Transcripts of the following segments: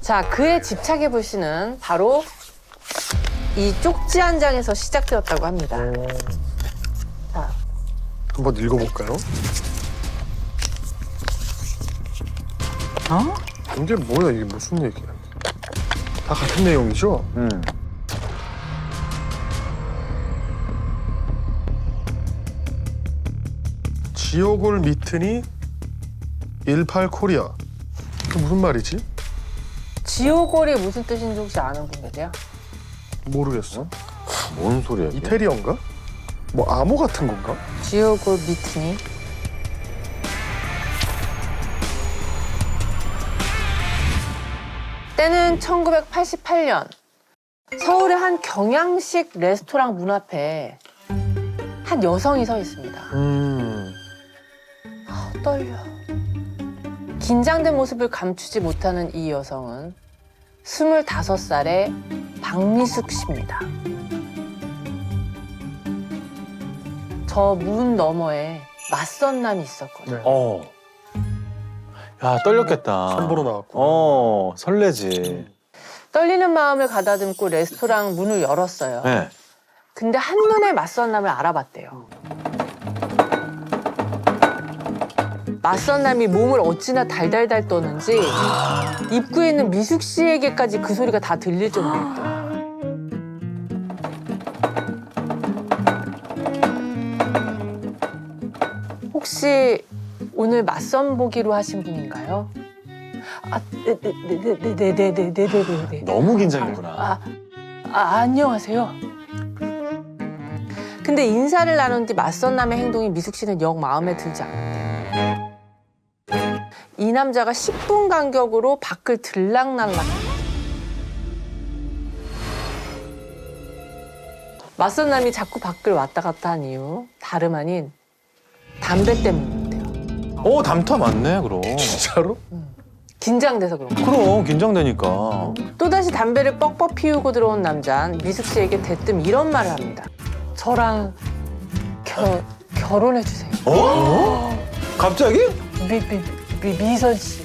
자, 그의 집착의 불씨는 바로 이 쪽지 한 장에서 시작되었다고 합니다. 자, 한번 읽어볼까요? 어? 이게 뭐야, 이게 무슨 얘기야? 다 같은 내용이죠? 지옥을 미트니 18 코리아. 그 무슨 말이지? 지오골이 무슨 뜻인지 혹시 아는 분 계세요? 모르겠어. 뭔 소리야 이게? 이태리어인가? 뭐 암호 같은 건가? 지오골 미트니. 때는 1988년 서울의 한 경양식 레스토랑 문 앞에 한 여성이 서 있습니다. 떨려. 긴장된 모습을 감추지 못하는 이 여성은 25살의 박미숙 씨입니다. 저 문 너머에 맞선 남이 있었거든요. 네. 야, 떨렸겠다. 선보러 나왔고. 설레지. 떨리는 마음을 가다듬고 레스토랑 문을 열었어요. 네. 근데 한눈에 맞선 남을 알아봤대요. 맞선 남이 몸을 어찌나 달달달 떠는지 입구에 있는 미숙 씨에게까지 그 소리가 다 들릴 정도였대요. 혹시 오늘 맞선 보기로 하신 분인가요? 아, 네네네네네네네네. 너무 긴장했구나. 안녕하세요. 근데 인사를 나눈 뒤 맞선 남의 행동이 미숙 씨는 영 마음에 들지 않았대요. 이 남자가 10분 간격으로 밖을 들락날락. 맞선 남이 자꾸 밖을 왔다 갔다 한 이유 다름 아닌 담배 때문이었대요. 담타 맞네, 그럼. 진짜로? 긴장돼서 그런 거예요. 그럼, 긴장되니까. 또다시 담배를 뻑뻑 피우고 들어온 남자는 미숙 씨에게 대뜸 이런 말을 합니다. 저랑 결혼해 주세요. 갑자기? 미선 씨.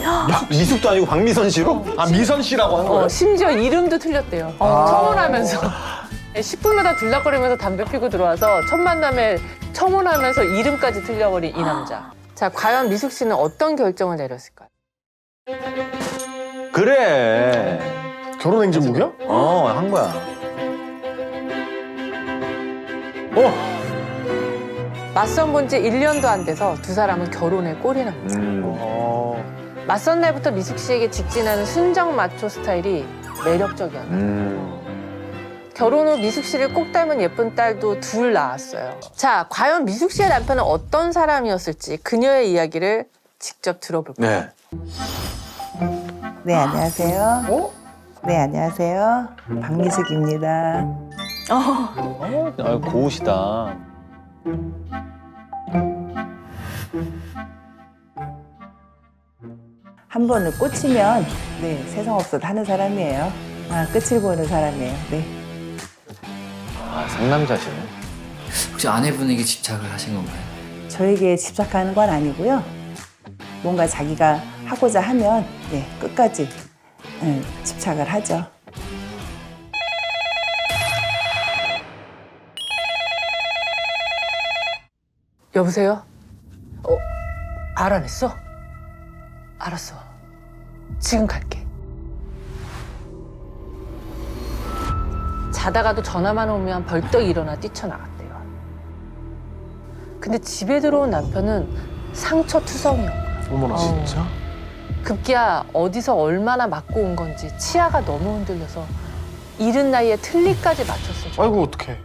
야, 미숙도 아니고 박미선 씨로? 아, 미선 씨라고 한 거야? 심지어 이름도 틀렸대요. 청혼하면서 10분마다 들락거리면서 담배 피고 들어와서 첫 만남에 청혼하면서 이름까지 틀려버린 이 남자. 자, 과연 미숙 씨는 어떤 결정을 내렸을까요? 그래. 결혼 행진곡이야? 한 거야. 맞선 본 지 1년도 안 돼서 두 사람은 결혼에 꼴이 납니다. 맞선 날부터 미숙 씨에게 직진하는 순정 마초 스타일이 매력적이었다. 결혼 후 미숙 씨를 꼭 닮은 예쁜 딸도 둘 낳았어요. 자, 과연 미숙 씨의 남편은 어떤 사람이었을지 그녀의 이야기를 직접 들어볼까요? 네. 네, 안녕하세요. 어? 네, 안녕하세요. 박미숙입니다. 고우시다. 한 번을 꽂히면 네, 세상 없어도 하는 사람이에요. 끝을 보는 사람이에요. 네. 상남자시네. 혹시 아내분에게 집착을 하신 건가요? 저에게 집착하는 건 아니고요. 뭔가 자기가 하고자 하면 네, 끝까지 집착을 하죠. 여보세요? 알아냈어? 알았어. 지금 갈게. 자다가도 전화만 오면 벌떡 일어나 뛰쳐나갔대요. 근데 집에 들어온 남편은 상처투성이었고 어머나. 진짜? 급기야 어디서 얼마나 맞고 온 건지 치아가 너무 흔들려서 이른 나이에 틀니까지 맞췄을 줄. 아이고, 어떡해.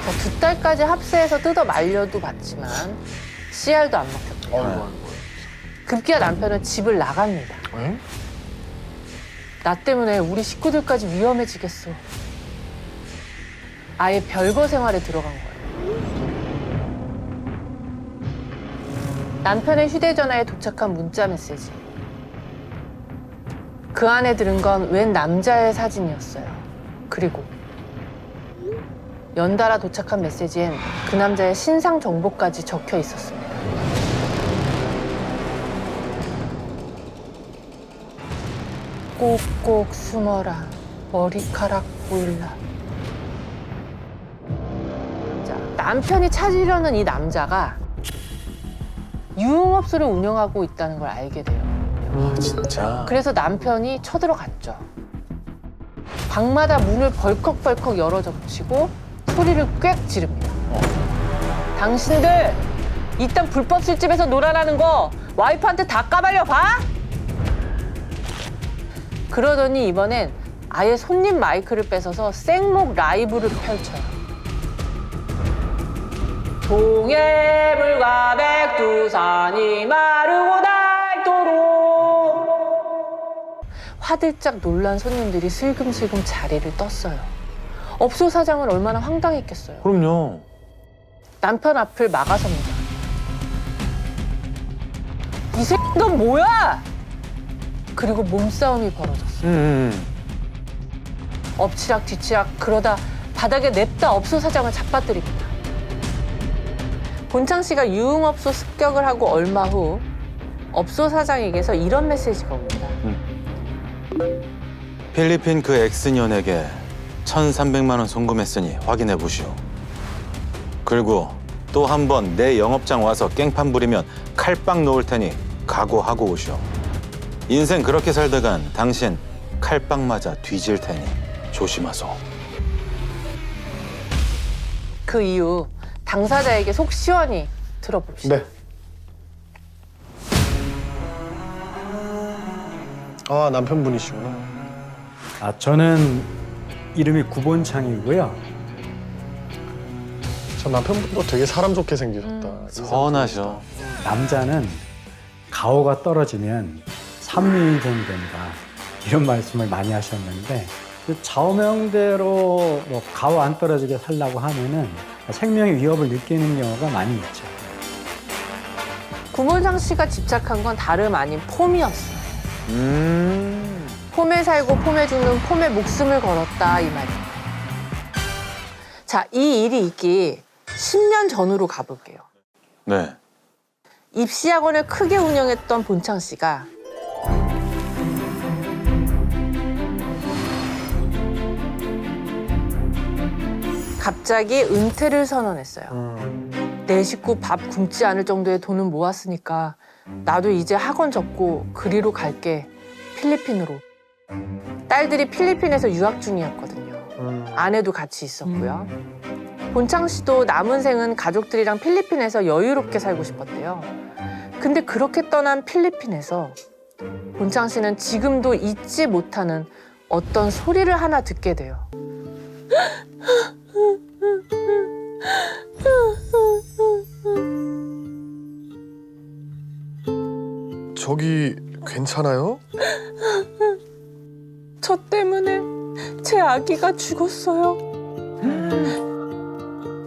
자, 2달까지 합세해서 뜯어 말려도 봤지만 씨알도 안 먹혔대요. 아이고. 급기야 남편은 집을 나갑니다. 에? 나 때문에 우리 식구들까지 위험해지겠어. 아예 별거 생활에 들어간 거예요. 남편의 휴대전화에 도착한 문자 메시지. 그 안에 들은 건 웬 남자의 사진이었어요. 그리고 연달아 도착한 메시지엔 그 남자의 신상 정보까지 적혀 있었습니다. 꼭꼭 숨어라 머리카락 보일라. 자, 남편이 찾으려는 이 남자가 유흥업소를 운영하고 있다는 걸 알게 돼요. 아 진짜. 그래서 남편이 쳐들어갔죠. 방마다 문을 벌컥벌컥 열어 젖히고 소리를 꽥 지릅니다. 당신들 이딴 불법 술집에서 놀아라는 거 와이프한테 다 까발려 봐? 그러더니 이번엔 아예 손님 마이크를 뺏어서 생목 라이브를 펼쳐요. 동해물과 백두산이 마르고 닳도록. 화들짝 놀란 손님들이 슬금슬금 자리를 떴어요. 업소 사장은 얼마나 황당했겠어요. 그럼요. 남편 앞을 막아섭니다. 이 새끼는 뭐야? 그리고 몸싸움이 벌어졌어요. 엎치락 뒤치락 그러다 바닥에 냅다 업소 사장을 잡아뜨립니다. 본창 씨가 유흥업소 습격을 하고 얼마 후 업소 사장에게서 이런 메시지가 옵니다. 필리핀 그 엑스년에게 1,300만 원 송금했으니 확인해 보시오. 그리고 또 한 번 내 영업장 와서 깽판 부리면 칼빵 놓을 테니 각오하고 오시오. 인생 그렇게 살다간 당신 칼빵 맞아 뒤질 테니 조심하소. 그 이후 당사자에게 속 시원히 들어봅시다. 네. 아 남편분이시구나. 아, 저는 이름이 구본창이고요. 저 남편분도 되게 사람 좋게 생기셨다. 선하셔. 남자는 가오가 떨어지면 삼류인생이 된다. 이런 말씀을 많이 하셨는데 그 좌우명대로 뭐 가오 안 떨어지게 살라고 하면은 생명의 위협을 느끼는 경우가 많이 있죠. 구본상 씨가 집착한 건 다름 아닌 폼이었어요. 폼에 살고 폼에 죽는 폼에 목숨을 걸었다 이 말입니다. 자, 이 일이 있기 10년 전으로 가볼게요. 네. 입시학원을 크게 운영했던 본창 씨가 갑자기 은퇴를 선언했어요. 내 식구 밥 굶지 않을 정도의 돈은 모았으니까 나도 이제 학원 접고 그리로 갈게. 필리핀으로. 딸들이 필리핀에서 유학 중이었거든요. 아내도 같이 있었고요. 본창 씨도 남은 생은 가족들이랑 필리핀에서 여유롭게 살고 싶었대요. 근데 그렇게 떠난 필리핀에서 본창 씨는 지금도 잊지 못하는 어떤 소리를 하나 듣게 돼요. 저기 괜찮아요? 저 때문에 제 아기가 죽었어요.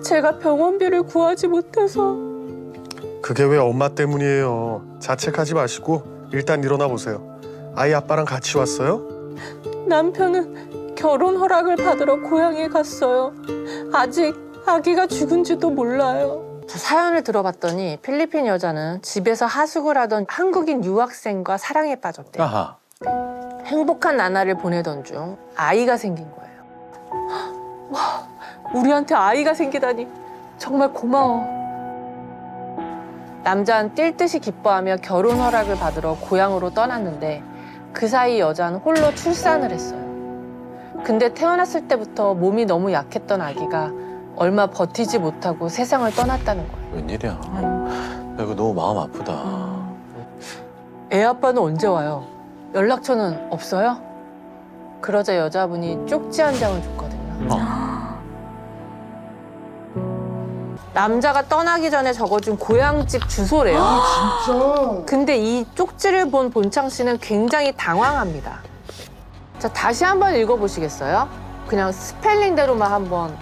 제가 병원비를 구하지 못해서. 그게 왜 엄마 때문이에요. 자책하지 마시고 일단 일어나 보세요. 아이 아빠랑 같이 왔어요? 남편은 결혼 허락을 받으러 고향에 갔어요. 아직 아기가 죽은지도 몰라요. 사연을 들어봤더니 필리핀 여자는 집에서 하숙을 하던 한국인 유학생과 사랑에 빠졌대요. 아하. 행복한 나날을 보내던 중 아이가 생긴 거예요. 와, 우리한테 아이가 생기다니 정말 고마워. 남자는 뛸 듯이 기뻐하며 결혼 허락을 받으러 고향으로 떠났는데 그 사이 여자는 홀로 출산을 했어요. 근데 태어났을 때부터 몸이 너무 약했던 아기가 얼마 버티지 못하고 세상을 떠났다는 거예요. 웬일이야. 야, 이거 너무 마음 아프다. 애 아빠는 언제 와요? 연락처는 없어요? 그러자 여자분이 쪽지 한 장을 줬거든요. 남자가 떠나기 전에 적어준 고향집 주소래요. 진짜? 근데 이 쪽지를 본 본창 씨는 굉장히 당황합니다. 자, 다시 한번 읽어보시겠어요? 그냥 스펠링대로만 한번.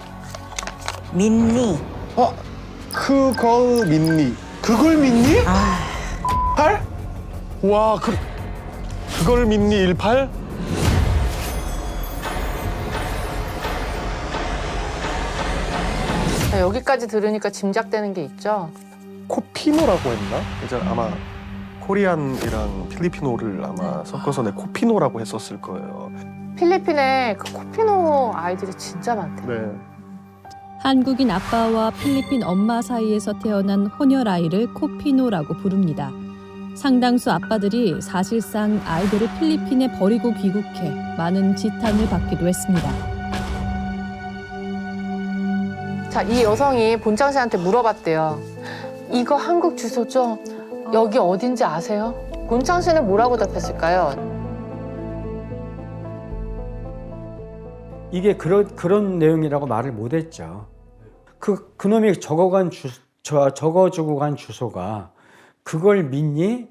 민니. 그걸 믿니? 그걸 믿니? 팔? 와, 그걸 믿니 18? 자, 여기까지 들으니까 짐작되는 게 있죠? 코피노라고 했나? 이제 아마 코리안이랑 필리핀어를 아마 섞어서 내 코피노라고 했었을 거예요. 필리핀에 그 코피노 아이들이 진짜 많대요. 네. 한국인 아빠와 필리핀 엄마 사이에서 태어난 혼혈 아이를 코피노라고 부릅니다. 상당수 아빠들이 사실상 아이들을 필리핀에 버리고 귀국해 많은 지탄을 받기도 했습니다. 자, 이 여성이 본창 씨한테 물어봤대요. 이거 한국 주소죠? 여기 어딘지 아세요? 본창 씨는 뭐라고 답했을까요? 이게 그런 내용이라고 말을 못했죠. 그놈이 적어주고 간 주소가 그걸 믿니?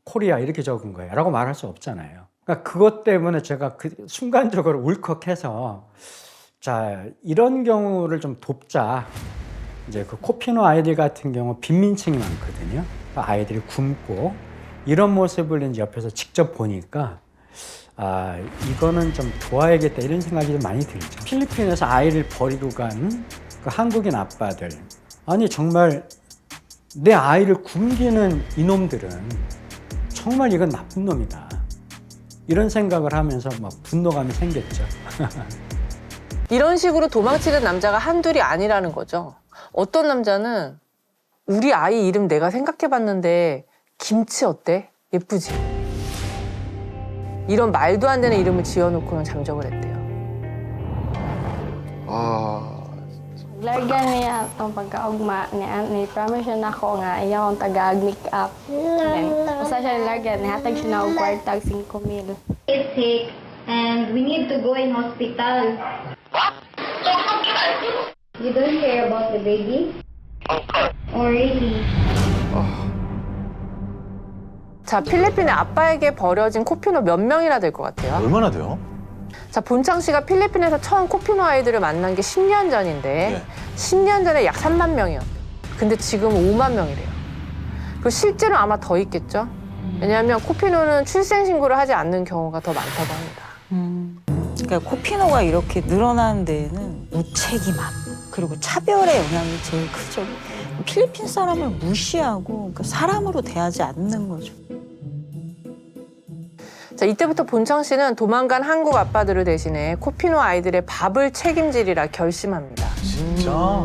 코리아 이렇게 적은 거예요. 라고 말할 수 없잖아요. 그러니까 그것 때문에 제가 순간적으로 울컥해서 자, 이런 경우를 좀 돕자. 이제 그 코피노 아이들 같은 경우 빈민층이 많거든요. 아이들이 굶고 이런 모습을 이제 옆에서 직접 보니까 아, 이거는 좀 도와야겠다 이런 생각이 좀 많이 들죠. 필리핀에서 아이를 버리고 간 그 한국인 아빠들. 아니 정말 내 아이를 굶기는 이놈들은 정말 이건 나쁜 놈이다. 이런 생각을 하면서 막 분노감이 생겼죠. 이런 식으로 도망치는 남자가 한둘이 아니라는 거죠. 어떤 남자는 우리 아이 이름 내가 생각해봤는데 김치 어때? 예쁘지? 이런 말도 안 되는 이름을 지어놓고는 잠적을 했대요. 아, Largan niya ang pagkaugma niya ni promise siya nako nga ayaw ang tagag-make up. Then, usa siya largan, nihatag siya na og kwartag 5,000. Is sick and we need to go in hospital. You don't care about the baby? Oh, really? 자, 필리핀의 아빠에게 버려진 코피노 몇 명이나 될 것 같아요? 얼마나 돼요? 자, 본창 씨가 필리핀에서 처음 코피노 아이들을 만난 게 10년 전인데 10년 전에 약 3만 명이었대요. 근데 지금 5만 명이래요. 그 실제로 아마 더 있겠죠? 왜냐하면 코피노는 출생신고를 하지 않는 경우가 더 많다고 합니다. 그러니까 코피노가 이렇게 늘어나는 데에는 무책임함 그리고 차별의 영향이 제일 크죠. 필리핀 사람을 무시하고 그러니까 사람으로 대하지 않는 거죠. 자, 이때부터 본창 씨는 도망간 한국 아빠들을 대신해 코피노 아이들의 밥을 책임지리라 결심합니다. 진짜?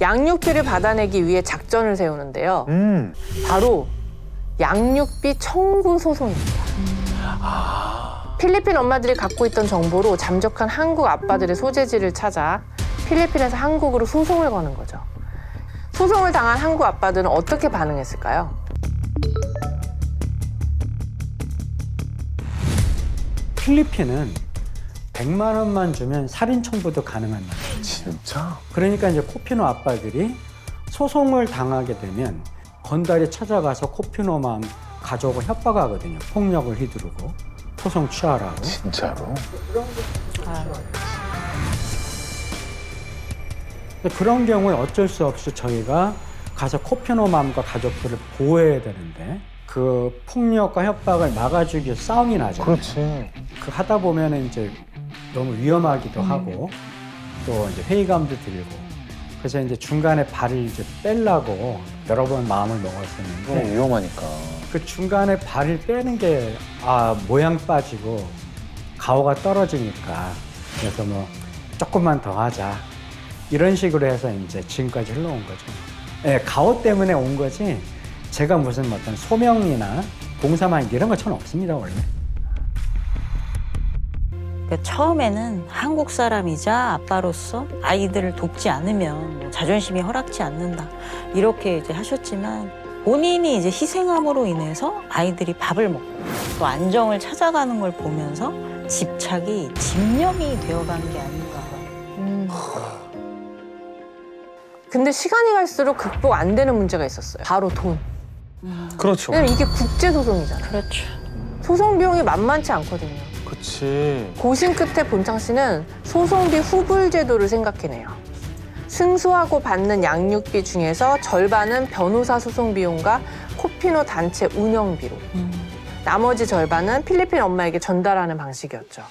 양육비를 받아내기 위해 작전을 세우는데요. 바로 양육비 청구 소송입니다. 필리핀 엄마들이 갖고 있던 정보로 잠적한 한국 아빠들의 소재지를 찾아 필리핀에서 한국으로 소송을 거는 거죠. 소송을 당한 한국 아빠들은 어떻게 반응했을까요? 필리핀은 100만 원만 주면 살인 청구도 가능한 나라예요. 진짜? 그러니까 이제 코피노 아빠들이 소송을 당하게 되면 건달이 찾아가서 코피노 맘 가족을 협박하거든요. 폭력을 휘두르고 소송 취하라고. 진짜로? 그런 경우에 어쩔 수 없이 저희가 가서 코피노 맘과 가족들을 보호해야 되는데 그 폭력과 협박을 막아주기 위해서 싸움이 나잖아요. 그렇지. 그 하다 보면 이제 너무 위험하기도 하고 또 이제 회의감도 들고 그래서 이제 중간에 발을 이제 빼려고 여러 번 마음을 먹었었는데 위험하니까. 그 중간에 발을 빼는 게 모양 빠지고 가오가 떨어지니까 그래서 뭐 조금만 더 하자 이런 식으로 해서 이제 지금까지 흘러온 거죠. 네, 가오 때문에 온 거지 제가 무슨 어떤 소명이나 공사만 이런 거 전 없습니다 원래. 그러니까 처음에는 한국 사람이자 아빠로서 아이들을 돕지 않으면 뭐 자존심이 허락지 않는다 이렇게 이제 하셨지만 본인이 이제 희생함으로 인해서 아이들이 밥을 먹고 또 안정을 찾아가는 걸 보면서 집착이 집념이 되어간 게 아닌가. 근데 시간이 갈수록 극복 안 되는 문제가 있었어요. 바로 돈. 그렇죠. 왜냐면 이게 국제소송이잖아요. 그렇죠. 소송 비용이 만만치 않거든요. 그치. 고심 끝에 본창 씨는 소송비 후불 제도를 생각해내요. 승소하고 받는 양육비 중에서 절반은 변호사 소송 비용과 코피노 단체 운영비로, 나머지 절반은 필리핀 엄마에게 전달하는 방식이었죠.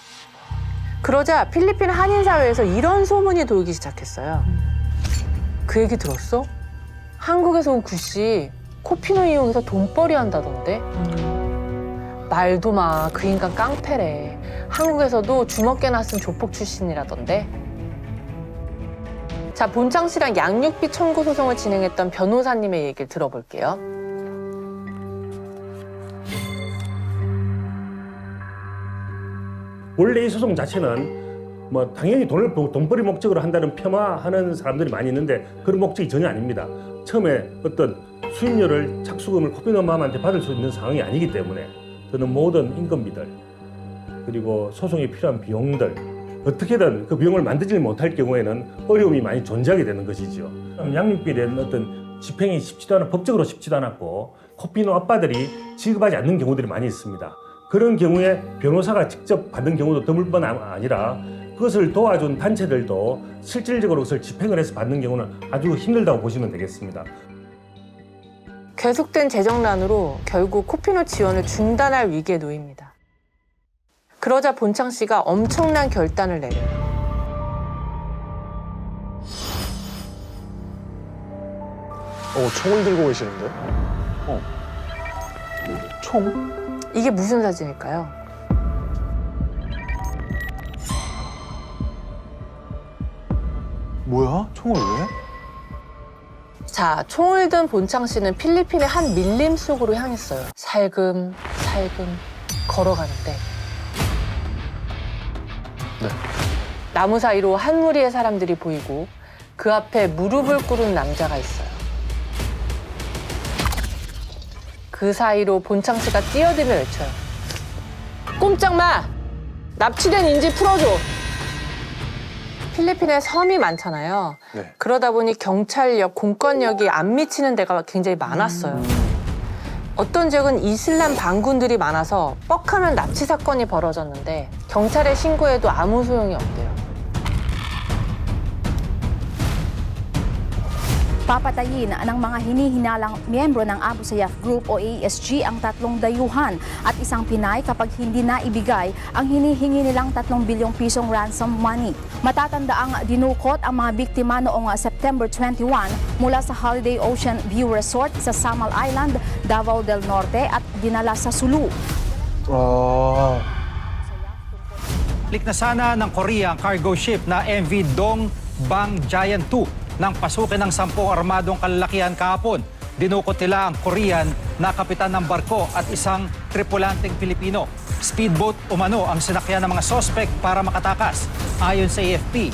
그러자 필리핀 한인 사회에서 이런 소문이 돌기 시작했어요. 그 얘기 들었어? 한국에서 온 구씨 코피노 이용해서 돈벌이 한다던데. 말도 마, 그 인간 깡패래. 한국에서도 주먹깨나 쓴 조폭 출신이라던데. 자, 본창 씨랑 양육비 청구 소송을 진행했던 변호사님의 얘기를 들어볼게요. 원래 이 소송 자체는 뭐 당연히 돈벌이 목적으로 한다는 폄하하는 사람들이 많이 있는데 그런 목적이 전혀 아닙니다. 처음에 어떤 수임료를 착수금을 코피노 엄마한테 받을 수 있는 상황이 아니기 때문에 저는 모든 인건비들 그리고 소송에 필요한 비용들 어떻게든 그 비용을 만들지 못할 경우에는 어려움이 많이 존재하게 되는 것이죠. 양육비에 대한 어떤 집행이 쉽지도 않아 법적으로 쉽지도 않았고 코피노 아빠들이 지급하지 않는 경우들이 많이 있습니다. 그런 경우에 변호사가 직접 받는 경우도 드물 뿐 아니라 그것을 도와준 단체들도 실질적으로 그것을 집행을 해서 받는 경우는 아주 힘들다고 보시면 되겠습니다. 계속된 재정난으로 결국 코피노 지원을 중단할 위기에 놓입니다. 그러자 본창 씨가 엄청난 결단을 내려요. 총을 들고 계시는데? 총? 이게 무슨 사진일까요? 뭐야? 총을 왜? 자, 총을 든 본창 씨는 필리핀의 한 밀림 속으로 향했어요. 살금 걸어가는데 나무 사이로 한 무리의 사람들이 보이고 그 앞에 무릎을 꿇은 남자가 있어요. 그 사이로 본창 씨가 뛰어들며 외쳐요. 꼼짝 마! 납치된 인지 풀어줘! 필리핀에 섬이 많잖아요. 네. 그러다 보니 경찰력, 공권력이 안 미치는 데가 굉장히 많았어요. 어떤 지역은 이슬람 반군들이 많아서 뻑하면 납치 사건이 벌어졌는데 경찰에 신고해도 아무 소용이 없대요. Papatayin ng mga hinihinalang miyembro ng Abu Sayyaf Group o ASG ang 3 dayuhan at isang Pinay kapag hindi na ibigay ang hinihingi nilang 3 bilyong pisong ransom money. Matatanda ang dinukot ang mga biktima noong September 21 mula sa Holiday Ocean View Resort sa Samal Island, Davao del Norte at dinala sa Sulu. Lik na sana ng Korea ang cargo ship na MV Dong Bang Giant 2 nang pasukin ng 10 armadong kalalakihan kahapon. Dinukot nila ang Korean na kapitan ng barko at isang tripulanteng Pilipino. Speedboat umano ang sinakyan ng mga sospek para makatakas, ayon sa AFP.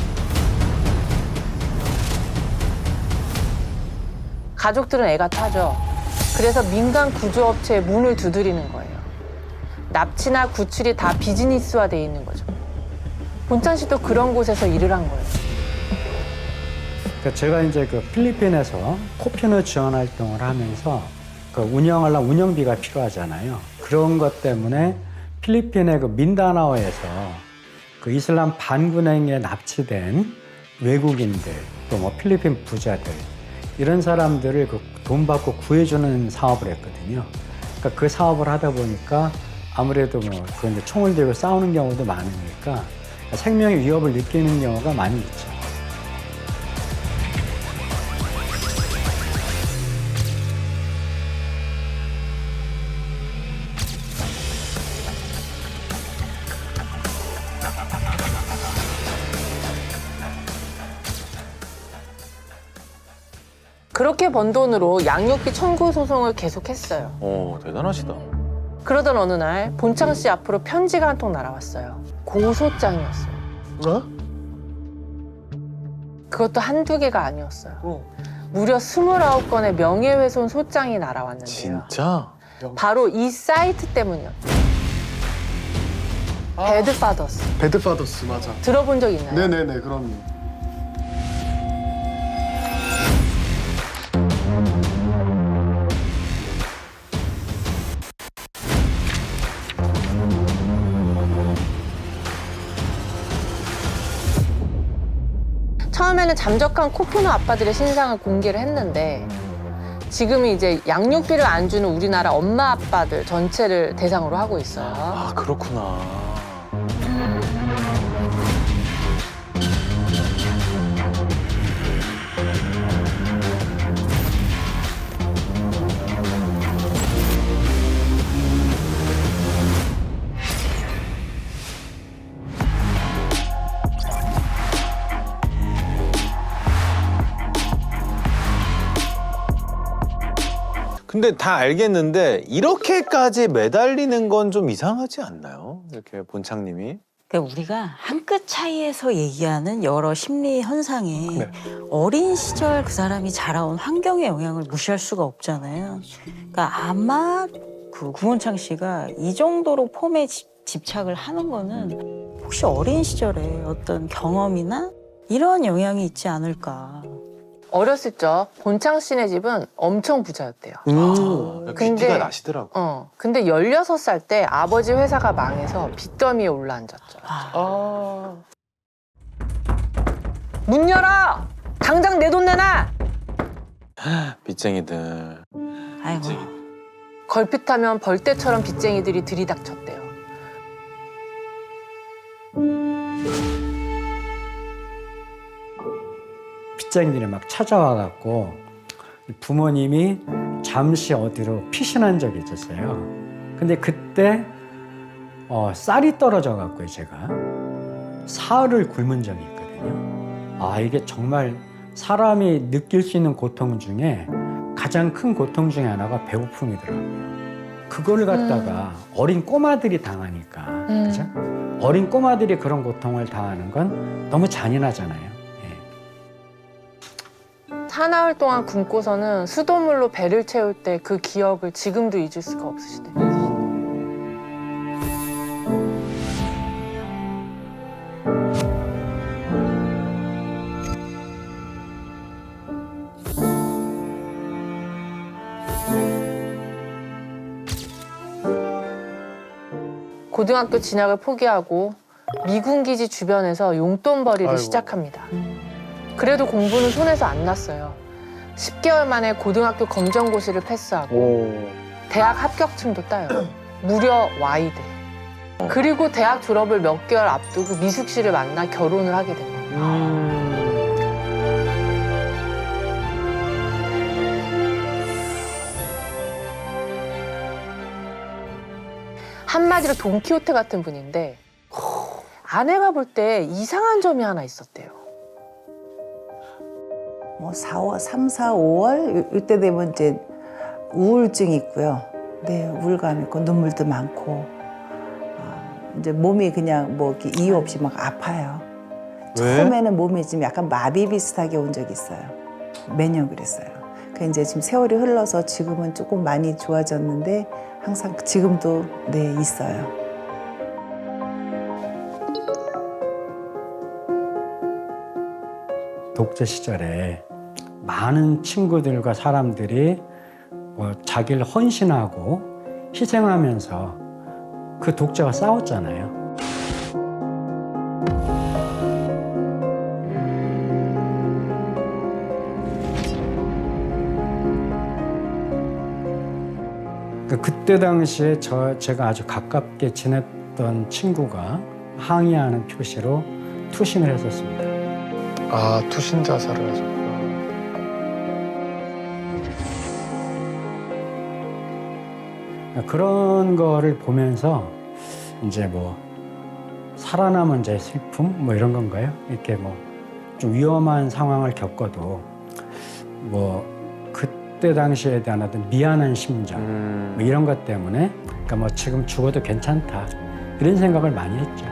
가족들은 애가 타죠. 그래서 민간 구조업체에 문을 두드리는 거예요. 납치나 구출이 다 비즈니스화돼 있는 거죠. 본창 씨도 그런 곳에서 일을 한 거예요. 제가 이제 그 필리핀에서 코피노 지원 활동을 하면서 그 운영하려면 운영비가 필요하잖아요. 그런 것 때문에 필리핀의 그 민다나오에서 그 이슬람 반군행에 납치된 외국인들 또 뭐 필리핀 부자들 이런 사람들을 그 돈 받고 구해주는 사업을 했거든요. 그러니까 그 사업을 하다 보니까 아무래도 뭐 그 이제 총을 들고 싸우는 경우도 많으니까 생명의 위협을 느끼는 경우가 많이 있죠. 그렇게 번 돈으로 양육비 청구 소송을 계속했어요. 오, 대단하시다. 그러던 어느 날 본창 씨 앞으로 편지가 한 통 날아왔어요. 고소장이었어요. 어? 그것도 한두 개가 아니었어요. 무려 29건의 명예훼손 소장이 날아왔는데요. 진짜? 바로 이 사이트 때문이었대요. 배드파더스. 배드파더스 맞아. 들어본 적 있나요? 네네네 그럼요. 처음에는 잠적한 코피노 아빠들의 신상을 공개를 했는데 지금은 이제 양육비를 안 주는 우리나라 엄마 아빠들 전체를 대상으로 하고 있어요. 아, 그렇구나. 근데 다 알겠는데 이렇게까지 매달리는 건 좀 이상하지 않나요? 이렇게 본창님이. 그러니까 우리가 한 끗 차이에서 얘기하는 여러 심리 현상에 네. 어린 시절 그 사람이 자라온 환경의 영향을 무시할 수가 없잖아요. 그러니까 아마 그 구본창 씨가 이 정도로 폼에 집착을 하는 거는 혹시 어린 시절에 어떤 경험이나 이런 영향이 있지 않을까. 어렸을 적 본창 씨네 집은 엄청 부자였대요. 귀티가 나시더라고. 근데 16살 때 아버지 회사가 망해서 빚더미에 올라앉았죠. 문 열어! 당장 내 돈 내놔! 빚쟁이들. 아이고. 걸핏하면 벌떼처럼 빚쟁이들이 들이닥쳤대요. 빚쟁이들이 막 찾아와갖고 부모님이 잠시 어디로 피신한 적이 있었어요. 근데 그때 쌀이 떨어져갖고요, 제가 사흘을 굶은 적이 있거든요. 아, 이게 정말 사람이 느낄 수 있는 고통 중에 가장 큰 고통 중에 하나가 배고픔이더라고요. 그걸 갖다가 어린 꼬마들이 당하니까, 그죠? 어린 꼬마들이 그런 고통을 당하는 건 너무 잔인하잖아요. 사나흘 동안 굶고서는 수돗물로 배를 채울 때 그 기억을 지금도 잊을 수가 없으시대요. 고등학교 진학을 포기하고 미군 기지 주변에서 용돈벌이를 아이고. 시작합니다. 그래도 공부는 손에서 안 났어요. 10개월 만에 고등학교 검정고시를 패스하고 대학 합격증도 따요. 무려 Y대. 그리고 대학 졸업을 몇 개월 앞두고 미숙 씨를 만나 결혼을 하게 됩니다. 한마디로 돈키호테 같은 분인데 아내가 볼 때 이상한 점이 하나 있었대요. 뭐 3, 4, 5월 이때 되면 이제 우울증이 있고요. 네, 우울감 있고 눈물도 많고 이제 몸이 그냥 뭐 이렇게 이유 없이 막 아파요. 왜? 처음에는 몸이 좀 약간 마비 비슷하게 온 적이 있어요. 매년 그랬어요. 그 이제 지금 세월이 흘러서 지금은 조금 많이 좋아졌는데 항상 지금도 네 있어요. 독재 시절에 많은 친구들과 사람들이 뭐 자기를 헌신하고 희생하면서 그 독재와 싸웠잖아요. 그때 당시에 제가 아주 가깝게 지냈던 친구가 항의하는 표시로 투신을 했었습니다. 아, 투신 자살을 하셨구나. 그런 거를 보면서 이제 뭐 살아남은 자의 슬픔 뭐 이런 건가요? 이렇게 뭐 좀 위험한 상황을 겪어도 뭐 그때 당시에 대한 어떤 미안한 심정 뭐 이런 것 때문에 그러니까 뭐 지금 죽어도 괜찮다 이런 생각을 많이 했죠.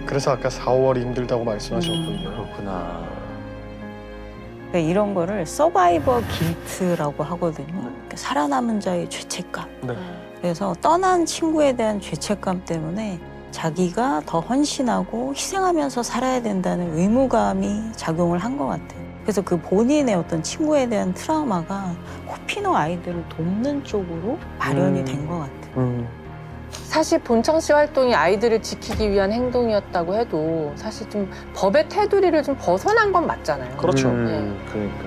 그래서 아까 4, 5월이 힘들다고 말씀하셨군요. 그렇구나. 그러니까 이런 거를 서바이버 길트라고 하거든요. 그러니까 살아남은 자의 죄책감. 네. 그래서 떠난 친구에 대한 죄책감 때문에 자기가 더 헌신하고 희생하면서 살아야 된다는 의무감이 작용을 한 것 같아요. 그래서 그 본인의 어떤 친구에 대한 트라우마가 코피노 아이들을 돕는 쪽으로 발현이 된 것 같아요. 사실 본창 씨 활동이 아이들을 지키기 위한 행동이었다고 해도 사실 좀 법의 테두리를 좀 벗어난 건 맞잖아요. 그렇죠. 네. 그러니까.